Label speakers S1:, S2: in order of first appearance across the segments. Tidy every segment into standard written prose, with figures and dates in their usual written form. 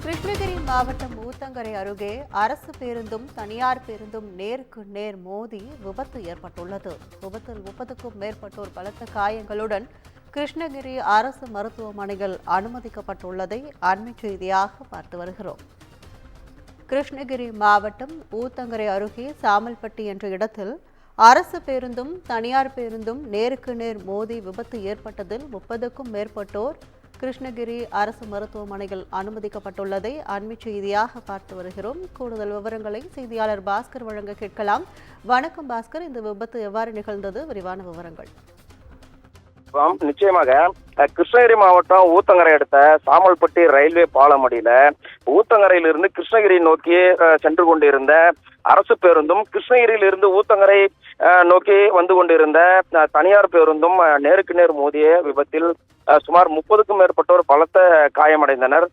S1: கிருஷ்ணகிரி மாவட்டம் ஊத்தங்கரை அருகே அரசு பேருந்தும் தனியார் பேருந்தும் நேருக்கு நேர் மோதி விபத்து ஏற்பட்டுள்ளது. விபத்தில் 30க்கும் மேற்பட்டோர் பலத்த காயங்களுடன் கிருஷ்ணகிரி அரசு மருத்துவமனையில் அனுமதிக்கப்பட்டுள்ளதை அண்மைச் செய்தியாக பார்த்து வருகிறோம். கிருஷ்ணகிரி மாவட்டம் ஊத்தங்கரை அருகே சாமல்பட்டி என்ற இடத்தில் அரசு பேருந்தும் தனியார் பேருந்தும் நேருக்கு நேர் மோதி விபத்து ஏற்பட்டதில் 30க்கும் மேற்பட்டோர் கிருஷ்ணகிரி அரசு மருத்துவமனையில் அனுமதிக்கப்பட்டுள்ளதை அண்மைச் செய்தியாக பார்த்து வருகிறோம். கூடுதல் விவரங்களை செய்தியாளர் பாஸ்கர் வழங்க கேட்கலாம். வணக்கம் பாஸ்கர், இந்த விபத்து எவ்வாறு நிகழ்ந்தது? விரிவான விவரங்கள்.
S2: நிச்சயமாக கிருஷ்ணகிரி மாவட்டம் ஊத்தங்கரை அடுத்த சாமல்பட்டி ரயில்வே பாலமடியில ஊத்தங்கரையிலிருந்து கிருஷ்ணகிரி நோக்கி சென்று கொண்டிருந்த அரசு பேருந்தும் கிருஷ்ணகிரியிலிருந்து ஊத்தங்கரை நோக்கி வந்து கொண்டிருந்த தனியார் பேருந்தும் நேருக்கு நேர் மோதிய விபத்தில் சுமார் 30க்கும் மேற்பட்டோர் பலத்த காயமடைந்தனர்.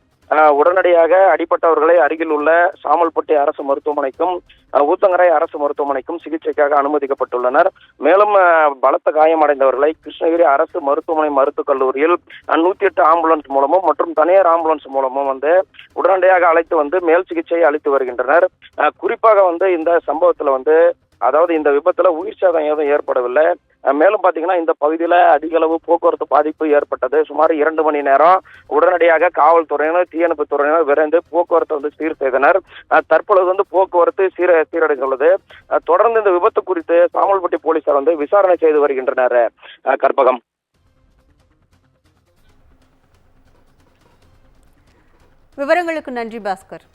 S2: உடனடியாக அடிப்பட்டவர்களை அருகில் உள்ள சாமல்பட்டி அரசு மருத்துவமனைக்கும் ஊத்தங்கரை அரசு மருத்துவமனைக்கும் சிகிச்சைக்காக அனுமதிக்கப்பட்டுள்ளனர். மேலும் பலத்த காயமடைந்தவர்களை கிருஷ்ணகிரி அரசு மருத்துவமனை மருத்துவக் கல்லூரியில் 108 ஆம்புலன்ஸ் மூலமும் மற்றும் தனியார் ஆம்புலன்ஸ் மூலமும் உடனடியாக அழைத்து மேல் சிகிச்சை அளித்து வருகின்றனர். குறிப்பாக இந்த சம்பவத்துல அதாவது இந்த விபத்துல உயிர் சேதம் எதுவும் ஏற்படவில்லை. மேலும் பாத்தீங்கன்னா இந்த பகுதியில அதிக அளவு போக்குவரத்து பாதிப்பு ஏற்பட்டது. சுமார் 2 மணி நேரம் உடனடியாக காவல்துறையினர் தீயணைப்பு துறையினர் விரைந்து போக்குவரத்து சீர் செய்தனர். தற்பொழுது போக்குவரத்து சீரடைந்துள்ளது. தொடர்ந்து இந்த விபத்து குறித்து சாமல்பட்டி போலீசார் விசாரணை செய்து வருகின்றனர். கற்பகம்.
S1: விவரங்களுக்கு நன்றி பாஸ்கர்.